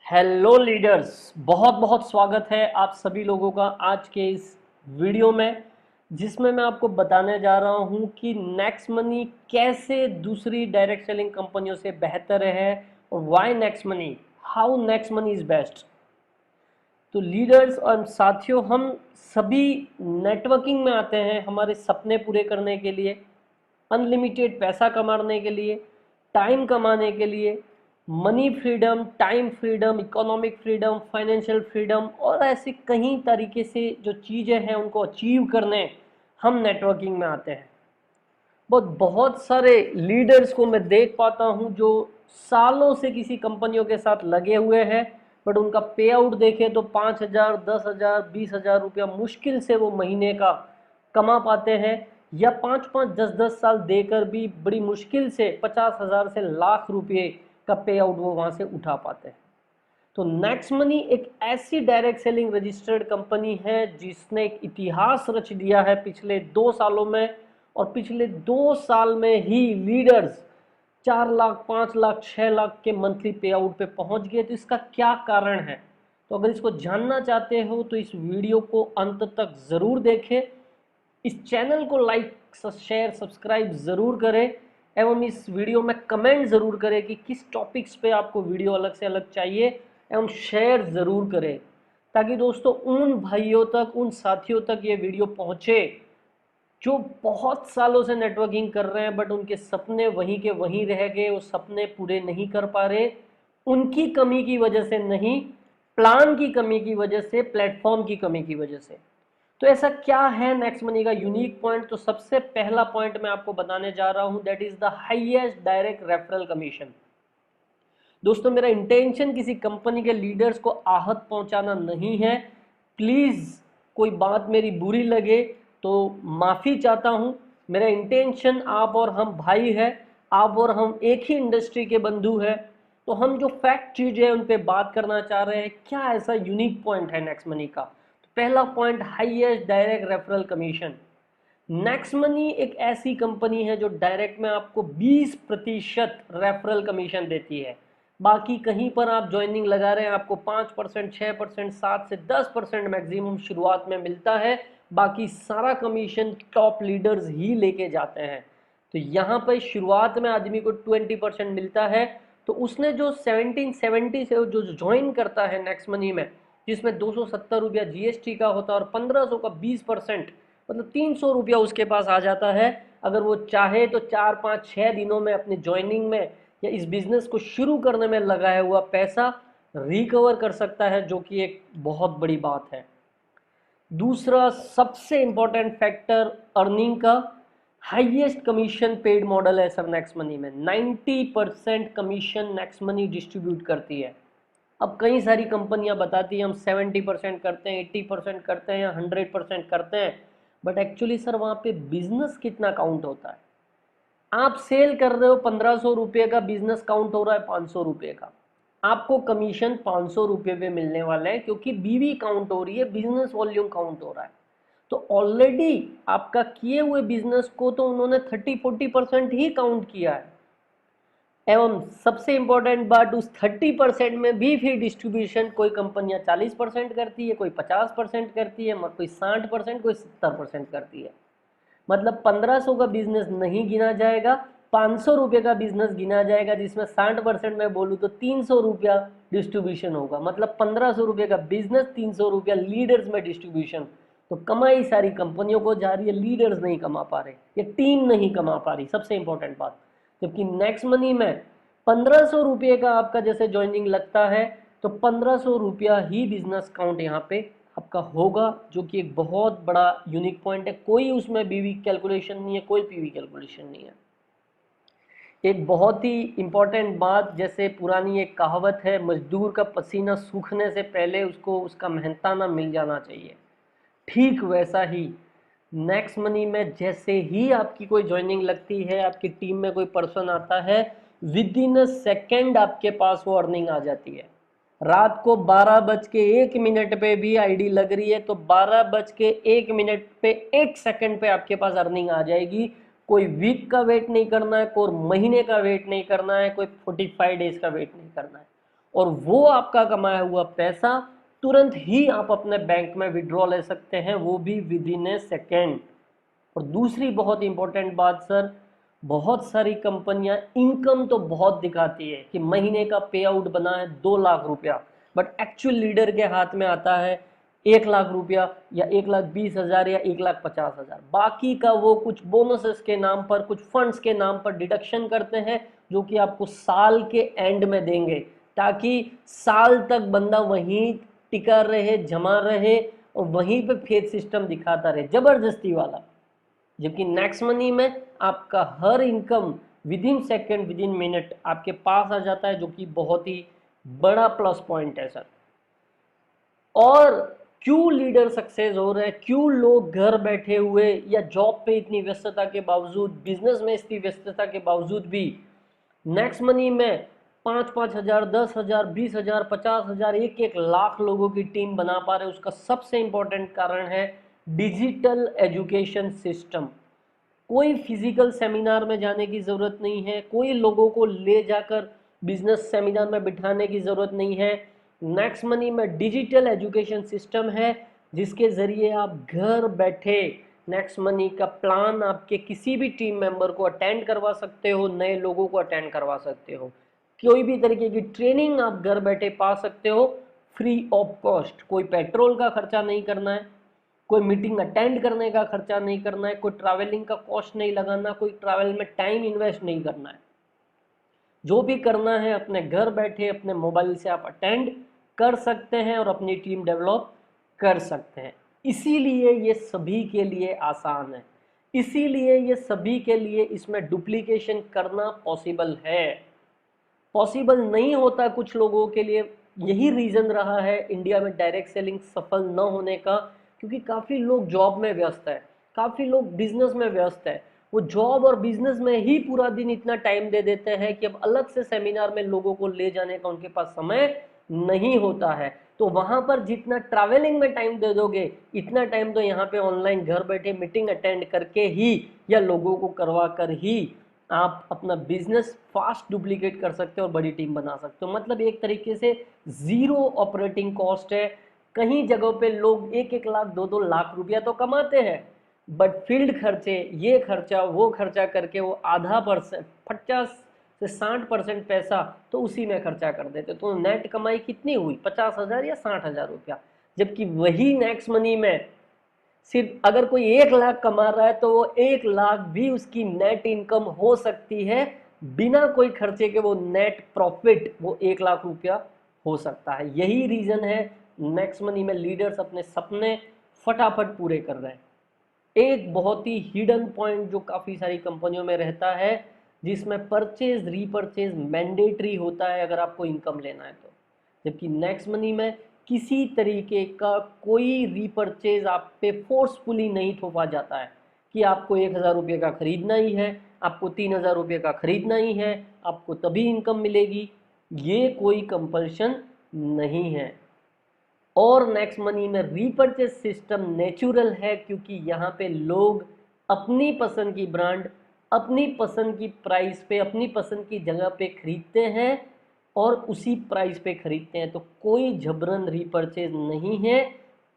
Hello leaders, बहुत बहुत स्वागत है आप सभी लोगों का आज के इस वीडियो में, जिसमें मैं आपको बताने जा रहा हूं कि नेक्स्ट मनी कैसे दूसरी डायरेक्ट सेलिंग कंपनियों से बेहतर है और why next money, how next money is best. तो लीडर्स और साथियों, हम सभी नेटवर्किंग में आते हैं हमारे सपने पूरे करने के लिए, अनलिमिटेड पैसा कमाने के लिए, टाइम कमाने के लिए, money freedom, time freedom, economic freedom, financial freedom और ऐसे कई तरीके से जो चीज़ें हैं उनको अचीव करने हम नेटवर्किंग में आते हैं। बहुत सारे लीडर्स को मैं देख पाता हूं जो सालों से किसी कंपनियों के साथ लगे हुए हैं, बट उनका पे आउट देखें तो 5,000, 10,000, 20,000 रुपया मुश्किल से वो महीने का कमा पाते हैं, या 5-5, 10-10 साल देकर भी बड़ी मुश्किल से 50,000 से लाख रुपये का पे आउट वो वहाँ से उठा पाते हैं। तो नेक्स्ट मनी एक ऐसी डायरेक्ट सेलिंग रजिस्टर्ड कंपनी है जिसने एक इतिहास रच दिया है पिछले 2 सालों में, और पिछले 2 साल में ही लीडर्स 4 लाख, 5 लाख, 6 लाख के मंथली पे आउट पे पहुंच गए। तो इसका क्या कारण है? तो अगर इसको जानना चाहते हो तो इस वीडियो को अंत तक ज़रूर देखें, इस चैनल को लाइक, शेयर, सब्सक्राइब ज़रूर करें, एवं इस वीडियो में कमेंट ज़रूर करें कि किस टॉपिक्स पे आपको वीडियो अलग से अलग चाहिए, एवं शेयर ज़रूर करें ताकि दोस्तों उन भाइयों तक, उन साथियों तक ये वीडियो पहुँचे जो बहुत सालों से नेटवर्किंग कर रहे हैं बट उनके सपने वहीं के वहीं रह गए, वो सपने पूरे नहीं कर पा रहे, उनकी कमी की वजह से नहीं, प्लान की कमी की वजह से, प्लेटफॉर्म की कमी की वजह से। तो ऐसा क्या है नेक्स्ट मनी का यूनिक पॉइंट? तो सबसे पहला पॉइंट मैं आपको बताने जा रहा हूं, that is the highest direct referral commission. दोस्तों, मेरा इंटेंशन किसी कंपनी के लीडर्स को आहत पहुंचाना नहीं है। प्लीज कोई बात मेरी बुरी लगे तो माफी चाहता हूं। मेरा इंटेंशन, आप और हम भाई है, आप और हम एक ही इंडस्ट्री के बंधु है, तो हम जो फैक्ट चीज है उन पे बात करना चाह रहे हैं। क्या ऐसा यूनिक पॉइंट है नेक्स्ट मनी का? तो पहला point, highest direct referral commission. Next money एक ऐसी कंपनी है जो डायरेक्ट में आपको 20% रेफरल कमीशन देती है। बाकी कहीं पर आप ज्वाइनिंग लगा रहे हैं, आपको 5%, 6%, 7 से 10% मैक्सिमम शुरुआत में मिलता है। बाकी सारा कमीशन टॉप लीडर्स ही लेके जाते हैं। तो यहाँ पर शुरुआत में आदमी को 20% मिलता है। तो उसने जो 1770 से जो ज्वाइन करता है नेक्स्ट मनी में, जिसमें 270 रुपया जीएसटी का होता है और 1500 का 20%, मतलब 300 रुपया उसके पास आ जाता है। अगर वो चाहे तो 4-5-6 दिनों में अपनी ज्वाइनिंग में या इस बिजनेस को शुरू करने में लगाया हुआ पैसा रिकवर कर सकता है, जो कि एक बहुत बड़ी बात है। दूसरा सबसे इंपॉर्टेंट फैक्टर अर्निंग का, हाईएस्ट कमीशन पेड मॉडल है सर नेक्स्ट मनी में। 90% कमीशन नेक्स्ट मनी डिस्ट्रीब्यूट करती है। अब कई सारी कंपनियां बताती हैं हम 70% करते हैं, 80% करते हैं या 100% करते हैं, बट एक्चुअली सर वहाँ पे बिजनेस कितना काउंट होता है? आप सेल कर रहे हो 1500 रुपये का, बिजनेस काउंट हो रहा है 500 रुपये का। आपको कमीशन 500 रुपये पे मिलने वाले हैं, क्योंकि बीवी काउंट हो रही है, बिजनेस वॉल्यूम काउंट हो रहा है। तो ऑलरेडी आपका किए हुए बिजनेस को तो उन्होंने 30-40% ही काउंट किया है। एवं सबसे इंपॉर्टेंट बात, उस 30% में भी फिर डिस्ट्रीब्यूशन कोई कंपनियां 40% करती है, कोई 50% करती है, कोई 60%, कोई 70% करती है। मतलब 1500 का बिजनेस नहीं गिना जाएगा, 500 रुपये का बिजनेस गिना जाएगा, जिसमें 60% में बोलूँ तो 300 रुपया डिस्ट्रीब्यूशन होगा। मतलब 1500 रुपये का बिजनेस, 300 रुपया लीडर्स में डिस्ट्रीब्यूशन। तो कमाई सारी कंपनियों को जा रही है, लीडर्स नहीं कमा पा रहे, ये टीम नहीं कमा पा रही, सबसे इंपॉर्टेंट बात। जबकि नेक्स्ट मनी में 1500 रुपये का आपका जैसे ज्वाइनिंग लगता है, तो 1500 रुपया ही बिजनेस काउंट यहाँ पे आपका होगा, जो कि एक बहुत बड़ा यूनिक पॉइंट है। कोई उसमें बीवी कैलकुलेशन नहीं है, कोई पीवी कैलकुलेशन नहीं है। एक बहुत ही इंपॉर्टेंट बात, जैसे पुरानी एक कहावत है, मजदूर का पसीना सूखने से पहले उसको उसका मेहनताना मिल जाना चाहिए। ठीक वैसा ही नेक्स्ट मनी में जैसे ही आपकी कोई ज्वाइनिंग लगती है, आपकी टीम में कोई पर्सन आता है, विद इन अ सेकेंड आपके पास वो अर्निंग आ जाती है। रात को 12:01 पे भी आईडी लग रही है तो 12:01 पे 1 सेकंड पे आपके पास अर्निंग आ जाएगी। कोई वीक का वेट नहीं करना है, कोई महीने का वेट नहीं करना है, कोई 45 डेज का वेट नहीं करना है। और वो आपका कमाया हुआ पैसा तुरंत ही आप अपने बैंक में विड्रॉ ले सकते हैं, वो भी विद इन ए सेकेंड। और दूसरी बहुत इंपॉर्टेंट बात सर, बहुत सारी कंपनियां इनकम तो बहुत दिखाती है कि महीने का पे आउट बना है 2 लाख रुपया, बट एक्चुअल लीडर के हाथ में आता है 1 लाख रुपया या 1,20,000 या 1,50,000। बाकी का वो कुछ बोनसेस के नाम पर, कुछ फंड्स के नाम पर डिडक्शन करते हैं, जो कि आपको साल के एंड में देंगे, ताकि साल तक बंदा वहीं टिका रहे, जमा रहे और वहीं पे फेथ सिस्टम दिखाता रहे, जबरदस्ती वाला। जबकि नेक्स्ट मनी में आपका हर income within second, within minute आपके पास आ जाता है, जो कि बहुत ही बड़ा प्लस पॉइंट है सर। और क्यों लीडर सक्सेस हो रहे हैं, क्यों लोग घर बैठे हुए या जॉब पे इतनी व्यस्तता के बावजूद, बिजनेस में इतनी व्यस्तता के बावजूद भी नेक्स्ट मनी में 5,000, 10,000, 20,000, 50,000, 1-1 लाख लोगों की टीम बना पा रहे हैं? उसका सबसे इंपॉर्टेंट कारण है डिजिटल एजुकेशन सिस्टम। कोई फिजिकल सेमिनार में जाने की ज़रूरत नहीं है, कोई लोगों को ले जाकर बिजनेस सेमिनार में बिठाने की ज़रूरत नहीं है। नेक्स्ट मनी में डिजिटल एजुकेशन सिस्टम है, जिसके ज़रिए आप घर बैठे नेक्स्ट मनी का प्लान आपके किसी भी टीम मेंबर को अटेंड करवा सकते हो, नए लोगों को अटेंड करवा सकते हो, कोई भी तरीके की ट्रेनिंग आप घर बैठे पा सकते हो फ्री ऑफ कॉस्ट। कोई पेट्रोल का खर्चा नहीं करना है, कोई मीटिंग अटेंड करने का खर्चा नहीं करना है, कोई ट्रैवलिंग का कॉस्ट नहीं लगाना, कोई ट्रैवल में टाइम इन्वेस्ट नहीं करना है। जो भी करना है अपने घर बैठे अपने मोबाइल से आप अटेंड कर सकते हैं और अपनी टीम डेवलप कर सकते हैं। इसीलिए ये सभी के लिए आसान है, इसीलिए ये सभी के लिए इसमें डुप्लीकेशन करना पॉसिबल है। पॉसिबल नहीं होता कुछ लोगों के लिए, यही रीज़न रहा है इंडिया में डायरेक्ट सेलिंग सफल न होने का, क्योंकि काफ़ी लोग जॉब में व्यस्त है, काफ़ी लोग बिजनेस में व्यस्त है। वो जॉब और बिजनेस में ही पूरा दिन इतना टाइम दे देते हैं कि अब अलग से सेमिनार में लोगों को ले जाने का उनके पास समय नहीं होता है। तो वहाँ पर जितना ट्रैवलिंग में टाइम दे दोगे, इतना टाइम तो यहाँ पे ऑनलाइन घर बैठे मीटिंग अटेंड करके ही या लोगों को करवा कर ही आप अपना बिजनेस फास्ट डुप्लीकेट कर सकते हो और बड़ी टीम बना सकते हो। मतलब एक तरीके से जीरो ऑपरेटिंग कॉस्ट है। कहीं जगहों पे लोग 1-1 लाख 2-2 लाख रुपया तो कमाते हैं, बट फील्ड खर्चे, ये खर्चा वो खर्चा करके वो आधा परसेंट 50 से 60% पैसा तो उसी में खर्चा कर देते। तो नेट कमाई कितनी हुई, 50,000 या 60,000 रुपया। जबकि वही नेक्स्ट मनी में सिर्फ अगर कोई 1 लाख कमा रहा है तो वो 1 लाख भी उसकी नेट इनकम हो सकती है, बिना कोई खर्चे के वो नेट प्रॉफिट वो 1 लाख रुपया हो सकता है। यही रीजन है नेक्स्ट मनी में लीडर्स अपने सपने फटाफट पूरे कर रहे हैं। एक बहुत ही हिडन पॉइंट जो काफ़ी सारी कंपनियों में रहता है, जिसमें परचेज रीपरचेज मैंडेटरी होता है अगर आपको इनकम लेना है तो। जबकि नेक्स्ट मनी में किसी तरीके का कोई रीपरचेज आप पे फोर्सफुली नहीं थोपा जाता है कि आपको 1,000 रुपये का खरीदना ही है, आपको 3,000 रुपये का खरीदना ही है, आपको तभी इनकम मिलेगी। ये कोई कंपल्शन नहीं है। और नेक्स्ट मनी में रीपरचेज सिस्टम नेचुरल है, क्योंकि यहाँ पे लोग अपनी पसंद की ब्रांड अपनी पसंद की प्राइस पे अपनी पसंद की जगह पे खरीदते हैं और उसी प्राइस पे खरीदते हैं। तो कोई जबरन रीपरचेज नहीं है,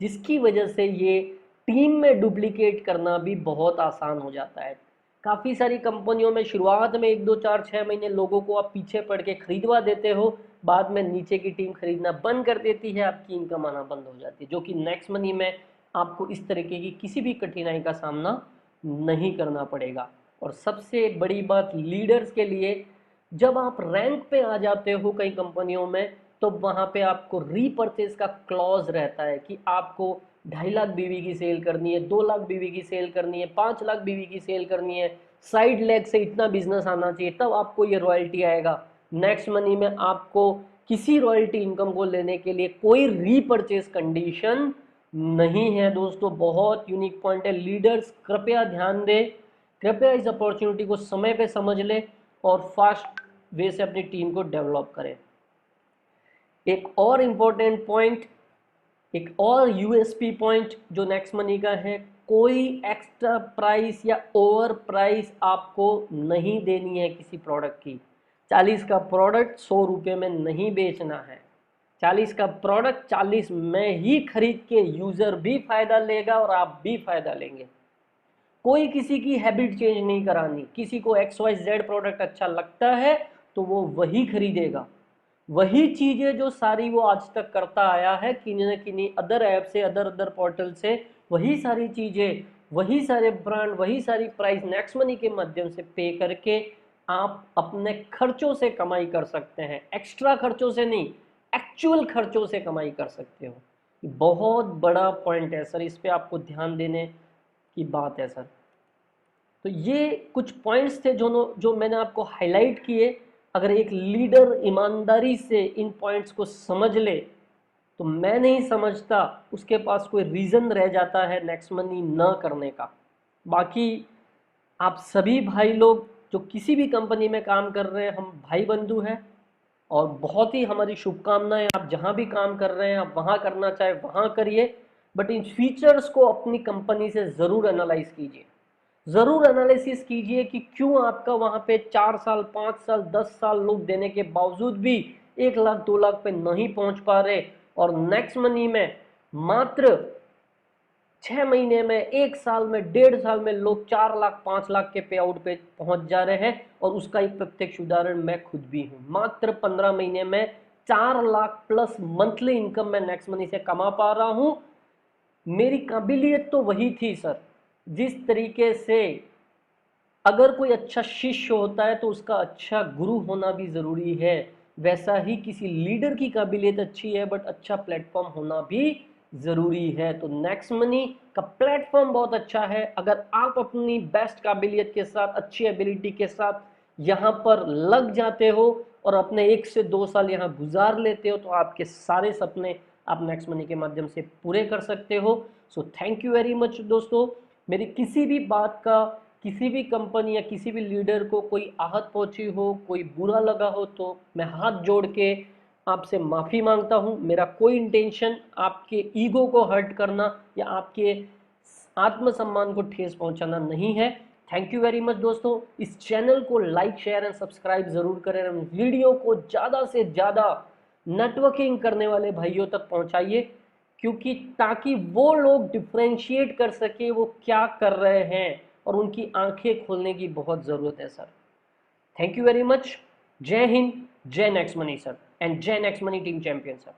जिसकी वजह से ये टीम में डुप्लीकेट करना भी बहुत आसान हो जाता है। काफ़ी सारी कंपनियों में शुरुआत में 1-2-4-6 महीने लोगों को आप पीछे पड़ के खरीदवा देते हो, बाद में नीचे की टीम खरीदना बंद कर देती है, आपकी इनकम आना बंद हो जाती है। जो कि नेक्स्ट मनी में आपको इस तरीके की किसी भी कठिनाई का सामना नहीं करना पड़ेगा। और सबसे बड़ी बात लीडर्स के लिए, जब आप रैंक पे आ जाते हो कई कंपनियों में, तो वहाँ पे आपको रीपरचेज का क्लॉज रहता है कि आपको 2.5 लाख बीवी की सेल करनी है, 2 लाख बीवी की सेल करनी है, 5 लाख बीवी की सेल करनी है, साइड लेग से इतना बिजनेस आना चाहिए, तब आपको ये रॉयल्टी आएगा। नेक्स्ट मनी में आपको किसी रॉयल्टी इनकम को लेने के लिए कोई रीपरचेज कंडीशन नहीं है। दोस्तों बहुत यूनिक पॉइंट है, लीडर्स कृपया ध्यान दें, कृपया इस अपॉर्चुनिटी को समय पे समझ लें और फास्ट वे से अपनी टीम को डेवलप करें। एक और इम्पोर्टेंट पॉइंट, एक और यूएसपी पॉइंट जो नेक्स्ट मनी का है, कोई एक्स्ट्रा प्राइस या ओवर प्राइस आपको नहीं देनी है किसी प्रोडक्ट की। 40 का प्रोडक्ट 100 रुपये में नहीं बेचना है। 40 का प्रोडक्ट 40 में ही खरीद के यूज़र भी फायदा लेगा और आप भी फायदा लेंगे। कोई किसी की हैबिट चेंज नहीं करानी। किसी को XYZ प्रोडक्ट अच्छा लगता है तो वो वही खरीदेगा। वही चीज़ें जो सारी वो आज तक करता आया है किन्हीं न किन्हीं अदर ऐप से, अदर पोर्टल से, वही सारी चीज़ें, वही सारे ब्रांड, वही सारी प्राइस नेक्स्ट मनी के माध्यम से पे करके आप अपने खर्चों से कमाई कर सकते हैं। एक्स्ट्रा खर्चों से नहीं, एक्चुअल खर्चों से कमाई कर सकते हो। बहुत बड़ा पॉइंट है सर, इस पे आपको ध्यान देने की बात है सर। तो ये कुछ पॉइंट्स थे जो मैंने आपको हाईलाइट किए। अगर एक लीडर ईमानदारी से इन पॉइंट्स को समझ ले तो मैं नहीं समझता उसके पास कोई रीज़न रह जाता है नेक्स्ट मनी ना करने का। बाकी आप सभी भाई लोग जो किसी भी कंपनी में काम कर रहे हैं, हम भाई बंधु हैं और बहुत ही हमारी शुभकामनाएं। आप जहां भी काम कर रहे हैं आप वहां करना चाहे वहां करिए, बट इन फीचर्स को अपनी कंपनी से ज़रूर एनालाइज कीजिए। ज़रूर एनालिसिस कीजिए कि क्यों आपका वहां पे 4 साल, 5 साल, 10 साल लोग देने के बावजूद भी 1 लाख 2 लाख पे नहीं पहुंच पा रहे, और नेक्स्ट मनी में मात्र 6 महीने में, 1 साल में, 1.5 साल में लोग 4 लाख 5 लाख के पे आउट पे पहुंच जा रहे हैं। और उसका एक प्रत्यक्ष उदाहरण मैं खुद भी हूं। मात्र 15 महीने में 4 लाख प्लस मंथली इनकम मैं नेक्स्ट मनी से कमा पा रहा हूं। मेरी काबिलियत तो वही थी सर। जिस तरीके से अगर कोई अच्छा शिष्य होता है तो उसका अच्छा गुरु होना भी ज़रूरी है, वैसा ही किसी लीडर की काबिलियत अच्छी है बट अच्छा प्लेटफॉर्म होना भी ज़रूरी है। तो नेक्स्ट मनी का प्लेटफॉर्म बहुत अच्छा है। अगर आप अपनी बेस्ट काबिलियत के साथ, अच्छी एबिलिटी के साथ यहाँ पर लग जाते हो और अपने 1 से 2 साल यहाँ गुजार लेते हो तो आपके सारे सपने आप नेक्स्ट मनी के माध्यम से पूरे कर सकते हो। So thank you very much दोस्तों। मेरी किसी भी बात का किसी भी कंपनी या किसी भी लीडर को कोई आहत पहुंची हो, कोई बुरा लगा हो, तो मैं हाथ जोड़ के आपसे माफ़ी मांगता हूं। मेरा कोई इंटेंशन आपके ईगो को हर्ट करना या आपके आत्मसम्मान को ठेस पहुंचाना नहीं है। थैंक यू वेरी मच दोस्तों। इस चैनल को लाइक, शेयर एंड सब्सक्राइब ज़रूर करें। वीडियो को ज़्यादा से ज़्यादा नेटवर्किंग करने वाले भाइयों तक पहुंचाइए, क्योंकि ताकि वो लोग डिफ्रेंशिएट कर सके वो क्या कर रहे हैं और उनकी आंखें खोलने की बहुत ज़रूरत है sir. Thank you very much. जय हिंद, जय नेक्स्ट मनी सर, एंड जय next money team champion sir.